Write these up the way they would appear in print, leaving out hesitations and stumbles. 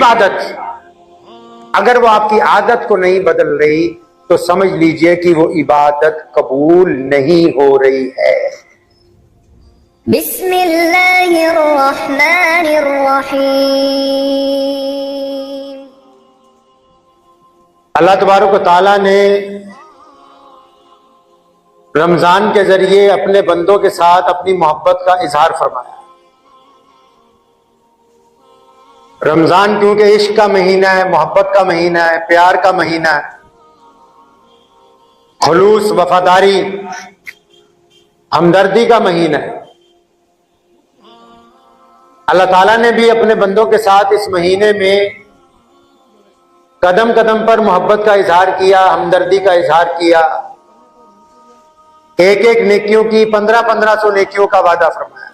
इबादत, अगर वो आपकी आदत को नहीं बदल रही तो समझ लीजिए कि वो इबादत कबूल नहीं हो रही है। बिस्मिल्लाहिर्रहमानिर्रहीम। अल्लाह तबारक व तआला ने रमजान के जरिए अपने बंदों के साथ अपनी मोहब्बत का इजहार फरमाया। रमजान क्योंकि इश्क का महीना है, मोहब्बत का महीना है, प्यार का महीना है, खुलूस, वफादारी, हमदर्दी का महीना है। अल्लाह ताला ने भी अपने बंदों के साथ इस महीने में कदम कदम पर मोहब्बत का इजहार किया, हमदर्दी का इजहार किया। एक एक नेकियों की 1500 नेकियों का वादा फरमाया।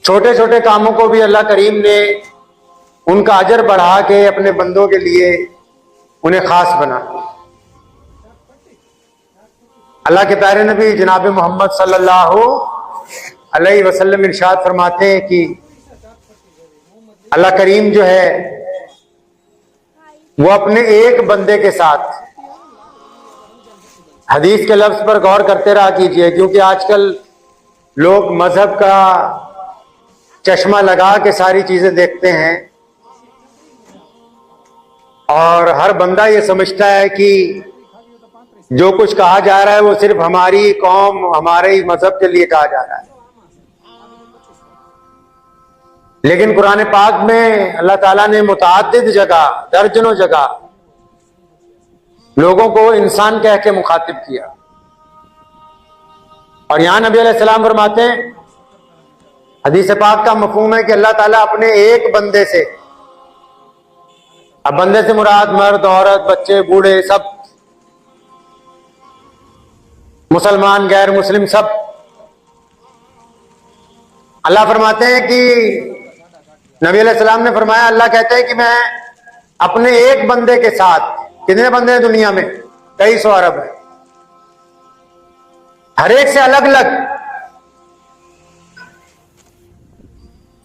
छोटे छोटे कामों को भी अल्लाह करीम ने उनका अजर बढ़ा के अपने बंदों के लिए उन्हें खास बना। अल्लाह के प्यारे नबी जनाब मोहम्मद सल्लल्लाहु अलैहि वसल्लम इरशाद फरमाते हैं कि अल्लाह करीम जो है वो अपने एक बंदे के साथ, हदीस के लफ्ज पर गौर करते रहा कीजिए, क्योंकि आजकल लोग मजहब का चश्मा लगा के सारी चीजें देखते हैं और हर बंदा ये समझता है कि जो कुछ कहा जा रहा है वो सिर्फ हमारी कौम, हमारे ही मजहब के लिए कहा जा रहा है। लेकिन कुरान पाक में अल्लाह ताला ने मुतअद्दिद जगह, दर्जनों जगह लोगों को इंसान कह के मुखातिब किया। और यहां नबी अलैहिस्सलाम फरमाते हैं, हदीस पाक का मफहूम है कि अल्लाह ताला अपने एक बंदे से, अब बंदे से मुराद मर्द, औरत, बच्चे, बूढ़े, सब, मुसलमान, गैर मुस्लिम, सब। अल्लाह फरमाते हैं कि नबी अलैहिस्सलाम ने फरमाया, अल्लाह कहते हैं कि मैं अपने एक बंदे के साथ, कितने बंदे हैं दुनिया में? कई सौ अरब है, हर एक से अलग अलग।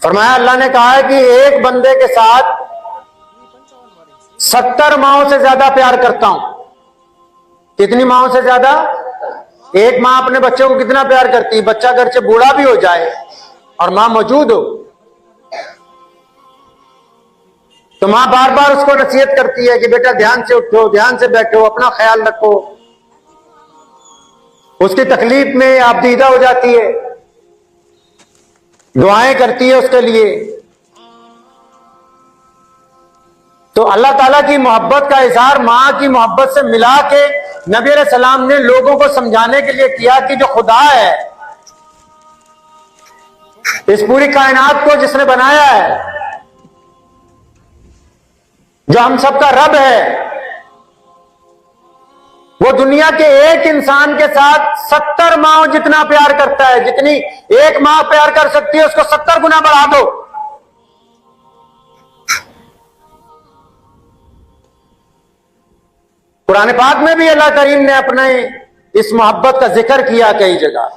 फरमाया अल्लाह ने कहा है कि एक बंदे के साथ 70 माओं से ज्यादा प्यार करता हूं। कितनी माओं से ज्यादा? एक मां अपने बच्चों को कितना प्यार करती है? बच्चा घर से बूढ़ा भी हो जाए और मां मौजूद हो तो मां बार बार उसको नसीहत करती है कि बेटा ध्यान से उठो, ध्यान से बैठो, अपना ख्याल रखो। उसकी तकलीफ में आप दीदा हो जाती है, दुआएं करती है उसके लिए। तो अल्लाह ताला की मोहब्बत का इजहार मां की मोहब्बत से मिला के नबी अलैहि सलाम ने लोगों को समझाने के लिए किया कि जो खुदा है, इस पूरी कायनात को जिसने बनाया है, जो हम सबका रब है, वो दुनिया के एक इंसान के साथ 70 माओ जितना प्यार करता है। जितनी एक मां प्यार कर सकती है उसको 70 गुना बढ़ा दो। कुरान पाक में भी अल्लाह करीम ने अपने इस मोहब्बत का जिक्र किया कई जगह।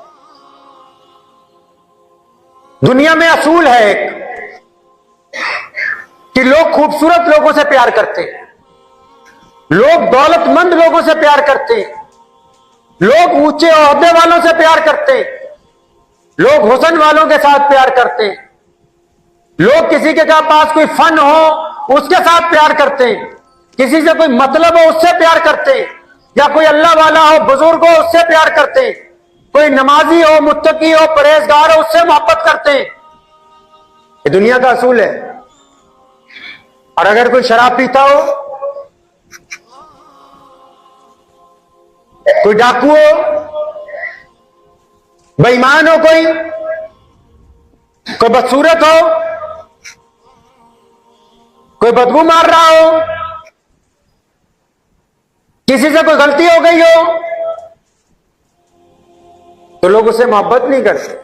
दुनिया में असूल है एक कि लोग खूबसूरत लोगों से प्यार करते हैं, लोग दौलतमंद लोगों से प्यार करते हैं, लोग ऊंचे ओहदे वालों से प्यार करते हैं, लोग हुस्न वालों के साथ प्यार करते हैं, लोग किसी के पास कोई फन हो उसके साथ प्यार करते हैं, किसी से कोई मतलब हो उससे प्यार करते हैं, या कोई अल्लाह वाला हो, बुजुर्ग हो, उससे प्यार करते हैं, कोई नमाजी हो, मुत्तकी हो, परहेजगार हो, उससे मोहब्बत करते हैं। ये दुनिया का असूल है। और अगर कोई शराब पीता हो, कोई डाकू हो, बेईमान हो, कोई बदसूरत हो, कोई बदबू मार रहा हो, किसी से कोई गलती हो गई हो, तो लोग उससे मोहब्बत नहीं करते,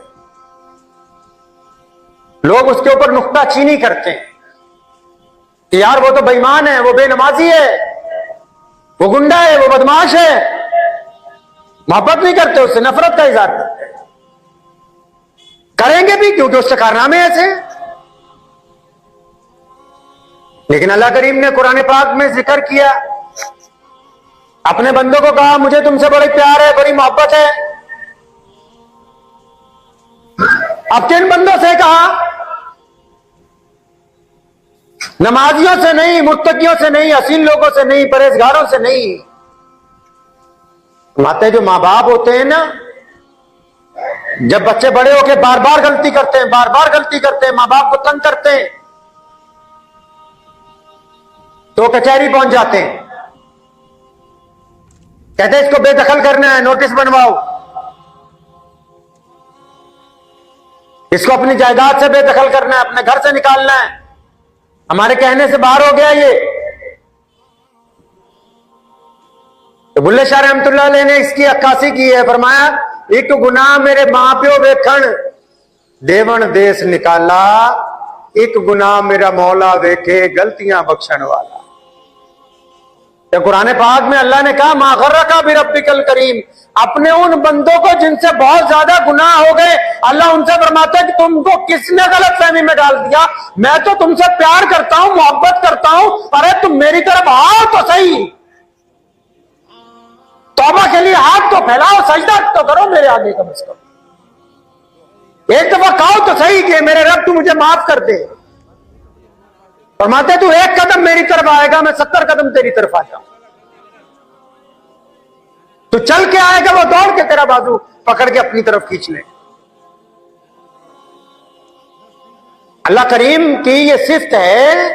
लोग उसके ऊपर नुक्ताचीनी करते हैं कि यार वो तो बेईमान है, वो बेनमाजी है, वो गुंडा है, वो बदमाश है। मोहब्बत नहीं करते, उससे नफरत का इजहार करते हैं। करेंगे भी क्योंकि उसके कारनामे ऐसे हैं। लेकिन अल्लाह करीम ने कुरान पाक में जिक्र किया, अपने बंदों को कहा मुझे तुमसे बड़ी प्यार है, बड़ी मोहब्बत है। अब किन बंदों से कहा? नमाजियों से नहीं, मुत्तकियों से नहीं, हसीन लोगों से नहीं, परहेजगारों से नहीं। माते जो मां बाप होते हैं ना, जब बच्चे बड़े होकर बार बार गलती करते हैं, बार बार गलती करते हैं, मां बाप को तंग करते हैं, तो कचहरी पहुंच जाते हैं, कहते हैं इसको बेदखल करना है, नोटिस बनवाओ, इसको अपनी जायदाद से बेदखल करना है, अपने घर से निकालना है, हमारे कहने से बाहर हो गया ये। तो बुल्ले शाह रहमतुल्लाह अलैह ने इसकी अक्कासी की है, फरमाया एक गुनाह मेरे मां प्यो वेखण देवन देश निकाला, एक गुनाह मेरा मौला वेखे गलतियां बख्शण वाला। तो कुरान पाक में अल्लाह ने कहा मा गर्रका बिरब्बिकल करीम, अपने उन बंदों को जिनसे बहुत ज्यादा गुनाह हो गए, अल्लाह उनसे फरमाता है कि तुमको किसने गलत फहमी में डाल दिया, मैं तो तुमसे प्यार करता हूं, मोहब्बत करता हूं, अरे तुम मेरी तरफ आओ तो सही, तौबा के लिए हाथ तो फैलाओ, सजदा तो करो मेरे आगे कम से कम, एक दफा कहो तो सही कि मेरे रब तू मुझे माफ कर दे। फरमाते तू एक कदम मेरी तरफ आएगा, मैं 70 कदम तेरी तरफ आ जाऊं। तू चल के आएगा, वो दौड़ के तेरा बाजू पकड़ के अपनी तरफ खींच ले। अल्लाह करीम की ये सिफ्त है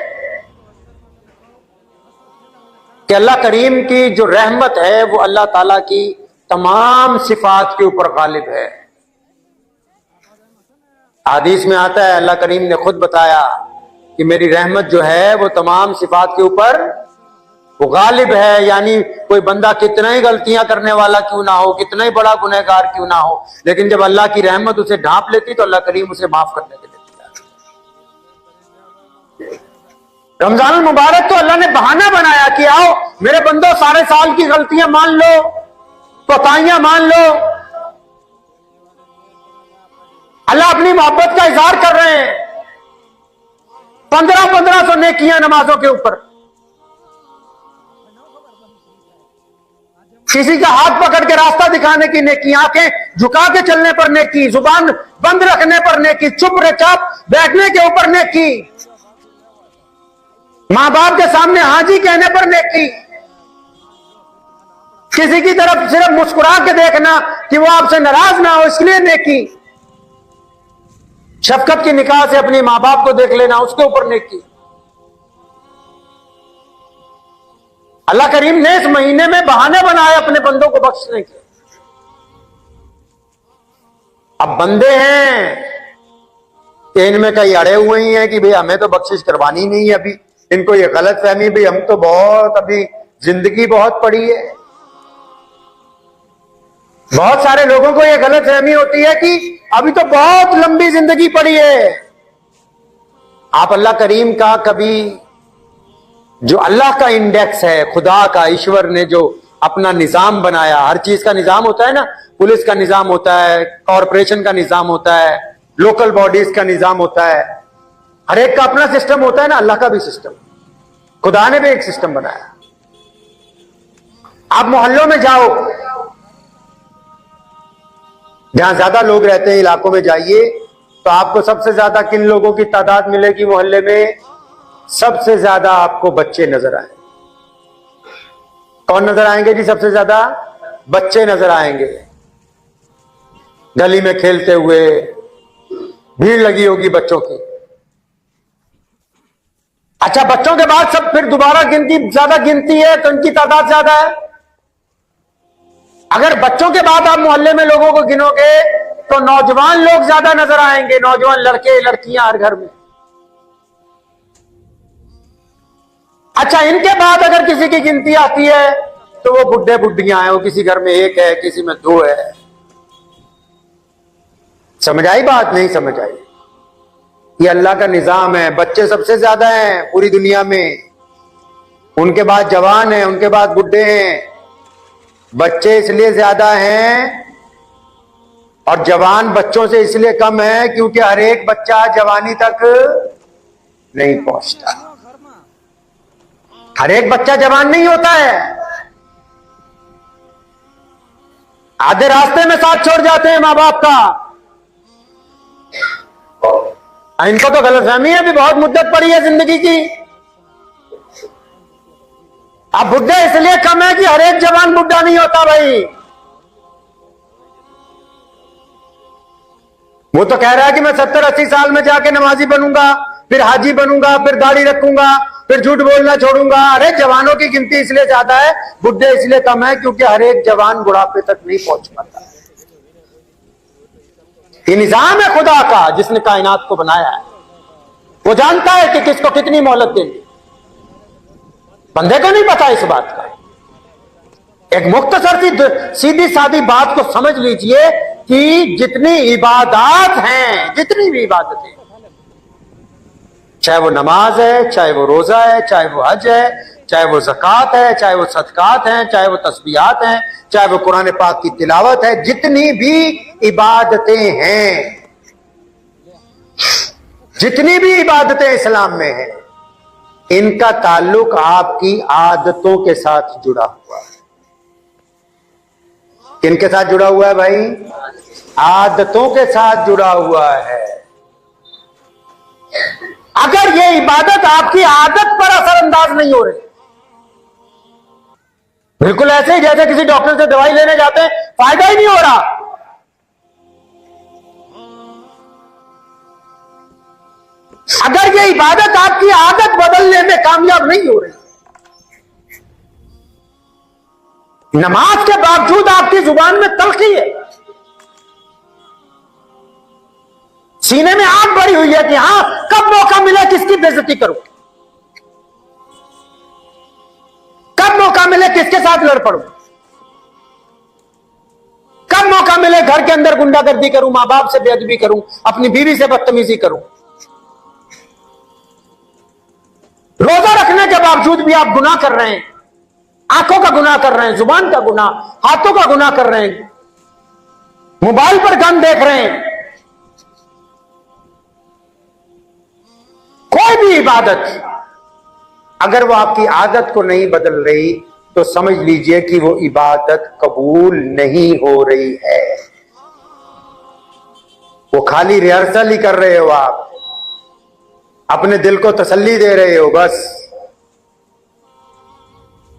कि अल्लाह करीम की जो रहमत है वो अल्लाह ताला की तमाम सिफात के ऊपर गालिब है। हदीस में आता है, अल्लाह करीम ने खुद बताया कि मेरी रहमत जो है वो तमाम सिफात के ऊपर वो गालिब है। यानी कोई बंदा कितना ही गलतियां करने वाला क्यों ना हो, कितना ही बड़ा गुनहगार क्यों ना हो, लेकिन जब अल्लाह की रहमत उसे ढांप लेती तो अल्लाह करीम उसे माफ करने के लिए। रमजान मुबारक तो अल्लाह ने बहाना बनाया कि आओ मेरे बंदो सारे साल की गलतियां मान लो, कोताहियां मान लो। अल्लाह अपनी मोहब्बत का इजहार कर रहे हैं। 1500 नेकियां नमाजों के ऊपर, किसी का हाथ पकड़ के रास्ता दिखाने की नेकी, आंखें झुका के चलने पर नेकी, जुबान बंद रखने पर नेकी, चुपचाप बैठने के ऊपर नेकी, मां बाप के सामने हाजी कहने पर नेकी, किसी की तरफ सिर्फ मुस्कुरा के देखना कि वो आपसे नाराज ना हो इसलिए नेकी, शफकत की निगाह से अपने मां बाप को देख लेना उसके ऊपर नेकी। अल्लाह करीम ने इस महीने में बहाने बनाए अपने बंदों को बख्शने के। अब बंदे हैं कि इनमें कई अड़े हुए ही हैं कि भाई हमें तो बख्शिश करवानी नहीं है, अभी इनको ये गलत फहमी भाई हम तो बहुत अभी जिंदगी बहुत पड़ी है। बहुत सारे लोगों को यह गलत फहमी होती है कि अभी तो बहुत लंबी जिंदगी पड़ी है। आप अल्लाह करीम का कभी जो अल्लाह का इंडेक्स है, खुदा का, ईश्वर ने जो अपना निजाम बनाया, हर चीज का निजाम होता है ना, पुलिस का निजाम होता है, कॉरपोरेशन का निजाम होता है, लोकल बॉडीज का निजाम होता है, हर एक का अपना सिस्टम होता है ना, अल्लाह का भी सिस्टम, खुदा ने भी एक सिस्टम बनाया। आप मोहल्लों में जाओ, जहां ज्यादा लोग रहते हैं इलाकों में जाइए तो आपको सबसे ज्यादा किन लोगों की तादाद मिलेगी मोहल्ले में? सबसे ज्यादा आपको बच्चे नजर आए। कौन नजर आएंगे जी? सबसे ज्यादा बच्चे नजर आएंगे, गली में खेलते हुए, भीड़ लगी होगी बच्चों की। अच्छा, बच्चों के बाद सब फिर दोबारा ज्यादा गिनती है तो इनकी तादाद ज्यादा है। अगर बच्चों के बाद आप मोहल्ले में लोगों को गिनोगे तो नौजवान लोग ज्यादा नजर आएंगे, नौजवान लड़के लड़कियां हर घर में। अच्छा, इनके बाद अगर किसी की गिनती आती है तो वो बुढ़े बुढ़ियां हैं, वो किसी घर में एक है, किसी में दो है। समझ आई बात? नहीं समझ आई? ये अल्लाह का निजाम है। बच्चे सबसे ज्यादा हैं पूरी दुनिया में, उनके बाद जवान है, उनके बाद बुढ़े हैं। बच्चे इसलिए ज्यादा हैं और जवान बच्चों से इसलिए कम है क्योंकि हर एक बच्चा जवानी तक नहीं पहुंचता। हर एक बच्चा जवान नहीं होता है, आधे रास्ते में साथ छोड़ जाते हैं मां बाप का। इनको तो गलतफहमी है, अभी बहुत मुद्दत पड़ी है जिंदगी की। अब बुढ़े इसलिए कम है कि हर एक जवान बुढ़ा नहीं होता भाई। वो तो कह रहा है कि मैं 70-80 साल में जाके नमाजी बनूंगा, फिर हाजी बनूंगा, फिर दाढ़ी रखूंगा, फिर झूठ बोलना छोड़ूंगा। अरे जवानों की गिनती इसलिए ज्यादा है, बुढ़े इसलिए कम है क्योंकि हर एक जवान बुढ़ापे तक नहीं पहुंच पाता। ये निजाम है खुदा का जिसने कायनात को बनाया है। वो जानता है कि किसको कितनी मोहलत देनी, बंदे को नहीं पता इस बात का। एक मुख्तसर सी सीधी सादी बात को समझ लीजिए कि जितनी इबादत हैं, जितनी भी इबादतें, चाहे वो नमाज है, चाहे वो रोजा है, चाहे वो हज है, चाहे वो ज़कात है, चाहे वो सदकात हैं, चाहे वो तस्बीहात हैं, चाहे वो कुरान पाक की तिलावत है, जितनी भी इबादतें हैं, जितनी भी इबादतें इस्लाम में हैं, इनका ताल्लुक आपकी आदतों के साथ जुड़ा हुआ है। किनके साथ जुड़ा हुआ है भाई? आदतों के साथ जुड़ा हुआ है। अगर ये इबादत आपकी आदत पर असरअंदाज नहीं हो रही, बिल्कुल ऐसे ही जैसे किसी डॉक्टर से दवाई लेने जाते हैं, फायदा ही नहीं हो रहा। अगर ये इबादत आपकी आदत बदलने में कामयाब नहीं हो रही, नमाज के बावजूद आपकी जुबान में तल्खी है, सीने में आग भरी हुई है कि हां कब मौका मिले किसकी बेइज्जती करूं, कब मौका मिले किसके साथ लड़ पड़ूं, कब मौका मिले घर के अंदर गुंडागर्दी करूं, मां बाप से बेअदबी करूं, अपनी बीवी से बदतमीजी करूं। रोजा रखने के बावजूद भी आप गुनाह कर रहे हैं, आंखों का गुनाह कर रहे हैं, जुबान का गुनाह, हाथों का गुनाह कर रहे हैं, मोबाइल पर गन देख रहे हैं। कोई भी इबादत अगर वो आपकी आदत को नहीं बदल रही तो समझ लीजिए कि वो इबादत कबूल नहीं हो रही है। वो खाली रिहर्सल ही कर रहे हो, आप अपने दिल को तसल्ली दे रहे हो बस।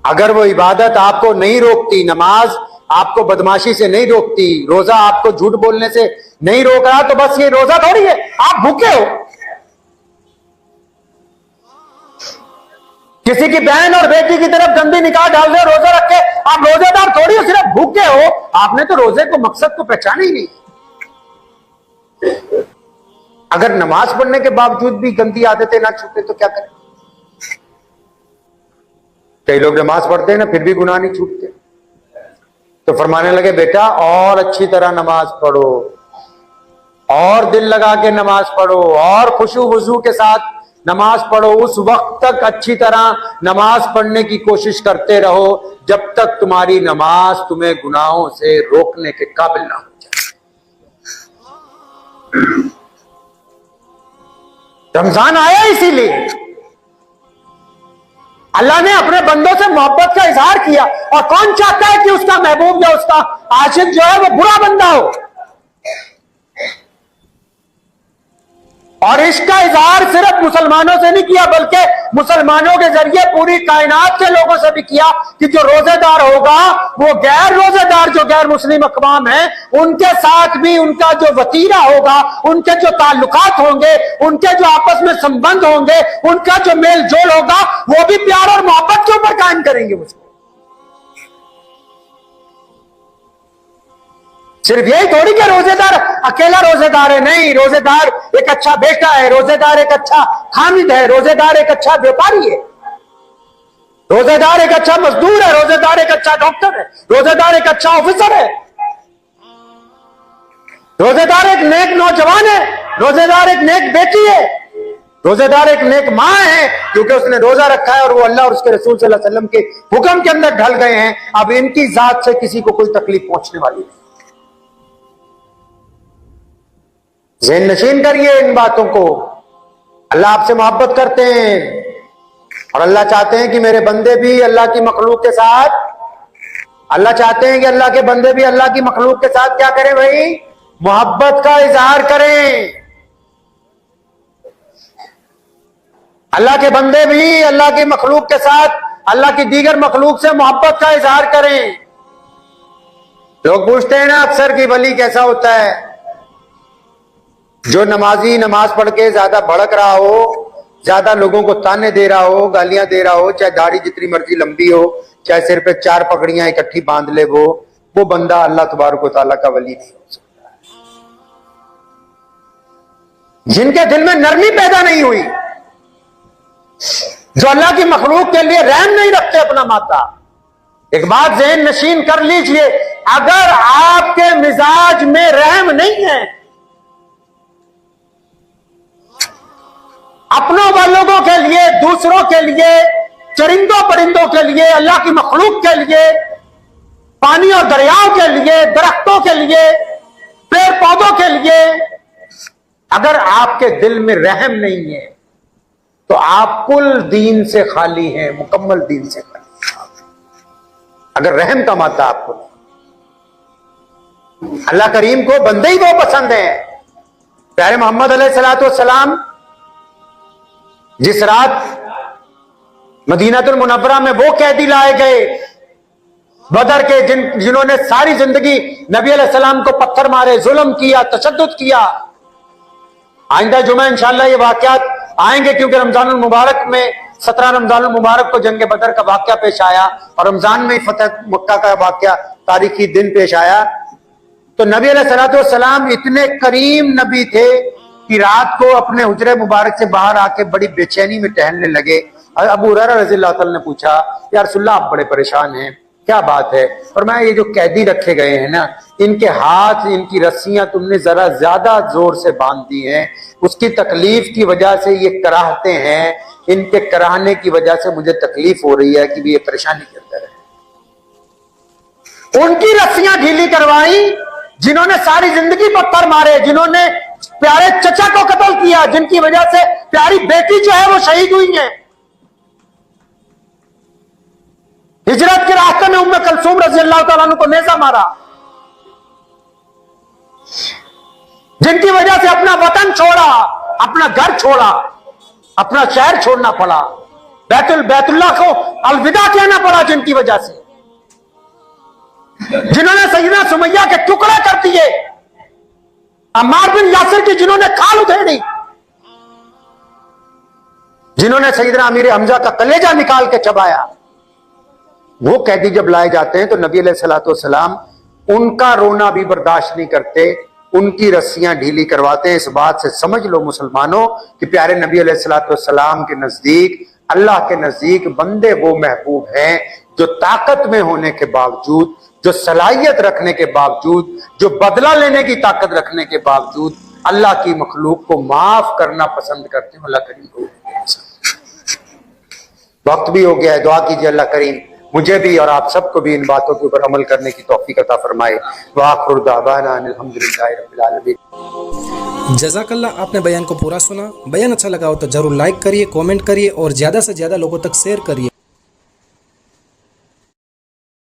अगर वो इबादत आपको नहीं रोकती, नमाज आपको बदमाशी से नहीं रोकती, रोजा आपको झूठ बोलने से नहीं रोक रहा, तो बस ये रोजा थोड़ी है, आप भूखे हो। किसी की बहन और बेटी की तरफ गंदी निगाह डाल रहे रोजा रख के, आप रोजेदार थोड़ी हो, सिर्फ भूखे हो। आपने तो रोजे को मकसद को पहचाना ही नहीं। अगर नमाज पढ़ने के बावजूद भी गंदी आदतें ना छूटे तो क्या करें? कई लोग नमाज पढ़ते हैं ना, फिर भी गुनाह नहीं छूटते, तो फरमाने लगे बेटा और अच्छी तरह नमाज पढ़ो, और दिल लगा के नमाज पढ़ो, और खुशू वजू के साथ नमाज पढ़ो। उस वक्त तक अच्छी तरह नमाज पढ़ने की कोशिश करते रहो जब तक तुम्हारी नमाज तुम्हें गुनाहों से रोकने के काबिल ना हो जाए। रमजान आया इसीलिए अल्लाह ने अपने बंदों से मोहब्बत का इजहार किया, और कौन चाहता है कि उसका महबूब या उसका आशिक जो है वो बुरा बंदा हो। और इसका इजहार सिर्फ मुसलमानों से नहीं किया, बल्कि मुसलमानों के जरिए पूरी कायनात के लोगों से भी किया कि जो रोजेदार होगा वो गैर रोजेदार जो गैर मुस्लिम अक़वाम है उनके साथ भी उनका जो वतीरा होगा, उनके जो ताल्लुकात होंगे, उनके जो आपस में संबंध होंगे, उनका जो मेल जोल होगा, वो भी प्यार और मोहब्बत के ऊपर कायम करेंगे उसको। सिर्फ यही थोड़ी कि रोजेदार अकेला रोजेदार है, नहीं, रोजेदार एक अच्छा बेटा है, रोजेदार एक अच्छा हामिद है, रोजेदार एक अच्छा व्यापारी है, रोजेदार एक अच्छा मजदूर है, रोजेदार एक अच्छा डॉक्टर है, रोजेदार एक अच्छा ऑफिसर है, रोजेदार एक नेक नौजवान है, रोजेदार एक नेक बेटी है, रोजेदार एक नेक मां है, क्योंकि उसने रोजा रखा है और वो अल्लाह और उसके रसूल सल्लल्लाहु अलैहि वसल्लम के हुक्म के अंदर ढल गए हैं। अब इनकी जात से किसी को कोई तकलीफ पहुंचने वाली नहीं। ज़हन नशीन करिए इन बातों को। अल्लाह आपसे मोहब्बत करते हैं, और अल्लाह चाहते हैं कि मेरे बंदे भी अल्लाह की मखलूक के साथ, अल्लाह चाहते हैं कि अल्लाह के बंदे भी अल्लाह की मखलूक के साथ क्या करें भाई? मोहब्बत का इजहार करें। अल्लाह के बंदे भी अल्लाह की मखलूक के साथ अल्लाह की दीगर मखलूक से मोहब्बत का इजहार करें। लोग पूछते हैं ना अक्सर कि वली कैसा होता है? जो नमाजी नमाज पढ़ के ज्यादा भड़क रहा हो, ज्यादा लोगों को ताने दे रहा हो, गालियां दे रहा हो, चाहे दाढ़ी जितनी मर्जी लंबी हो, चाहे सिर पे 4 पगड़ियां इकट्ठी बांध ले, वो बंदा अल्लाह तबारक व तआला का वली नहीं हो सकता। जिनके दिल में नरमी पैदा नहीं हुई, जो अल्लाह की मखलूक के लिए रहम नहीं रखते अपना माता। एक बात ज़हन नशीन कर लीजिए, अगर आपके मिजाज में रहम नहीं है, अपनों वालों के लिए, दूसरों के लिए, चरिंदों परिंदों के लिए, अल्लाह की मखलूक के लिए, पानी और दरियाओं के लिए, दरख्तों के लिए, पेड़ पौधों के लिए, अगर आपके दिल में रहम नहीं है तो आप कुल दीन से खाली हैं, मुकम्मल दीन से खाली हैं। अगर रहम का माता आपको, अल्लाह करीम को बंदे ही वो पसंद है। प्यारे मोहम्मद अलैहिस्सलातु वस्सलाम जिस रात मदीनातुल मुनव्वरा में वो कैदी लाए गए बदर के, जिन्होंने सारी जिंदगी नबी अलैहिस्सलाम को पत्थर मारे, जुल्म किया, तशद्दुद किया। आइंदा जुमा इंशाअल्लाह ये वाकयात आएंगे, क्योंकि रमजानुल मुबारक में 17 रमजानुल मुबारक को जंग बदर का वाकया पेश आया और रमजान में फतह मक्का का वाकया, तारीखी दिन पेश आया। तो नबी अलैहिस्सलातु वस्सलाम इतने करीम नबी थे कि रात को अपने हुजरे मुबारक से बाहर आके बड़ी बेचैनी में टहलने लगे। अबू हुरैरा रज़ियल्लाहु ताला ने पूछा, या रसूलल्लाह आप बड़े परेशान हैं, क्या बात है? और मैं, ये जो कैदी रखे गए हैं ना, इनके हाथ, इनकी रस्सियां तुमने जरा ज्यादा जोर से बांध दी हैं, उसकी तकलीफ की वजह से ये कराहते हैं, इनके कराहने की वजह से मुझे तकलीफ हो रही है कि ये परेशानी के अंदर है। उनकी रस्सियां ढीली करवाई जिन्होंने सारी जिंदगी पत्थर मारे, जिन्होंने प्यारे चचा को कत्ल किया, जिनकी वजह से प्यारी बेटी जो है वो शहीद हुई है। हिजरत के रास्ते में उम्मे कलसूम रज़ियल्लाहु ताला अन्हा को नेज़ा मारा, जिनकी वजह से अपना वतन छोड़ा, अपना घर छोड़ा, अपना शहर छोड़ना पड़ा, बैतुल्लाह को अलविदा कहना पड़ा, जिनकी वजह से, जिन्होंने सैयदा सुमैया के टुकड़े कर दिए, अम्मार बिन यासिर की जिन्होंने खाल उधेड़ी, जिन्होंने सैयदना अमीर हमजा का कलेजा निकाल के चबाया। वो कैदी जब लाए जाते हैं तो नबी अलैहिस्सलातु वस्सलाम उनका रोना भी बर्दाश्त नहीं करते, उनकी रस्सियां ढीली करवाते हैं। इस बात से समझ लो मुसलमानों कि प्यारे नबी अलैहिस्सलातु वस्सलाम के नजदीक, अल्लाह के नजदीक बंदे वो महबूब हैं जो ताकत में होने के बावजूद, जो सलाहियत रखने के बावजूद, जो बदला लेने की ताकत रखने के बावजूद अल्लाह की मखलूक को माफ करना पसंद करते हैं। अल्लाह करीम को वक्त भी हो गया है, दुआ कीजिए अल्लाह करीम मुझे भी और आप सबको भी इन बातों के ऊपर अमल करने की तौफीक अता फरमाए। वाखिर दावाना अल्हम्दुलिल्लाहि रब्बिल आलमीन। जज़ाकल्लाह, आपने बयान को पूरा सुना। बयान अच्छा लगा हो तो जरूर लाइक करिए, कमेंट करिए और ज़्यादा से ज़्यादा लोगों तक शेयर करिए।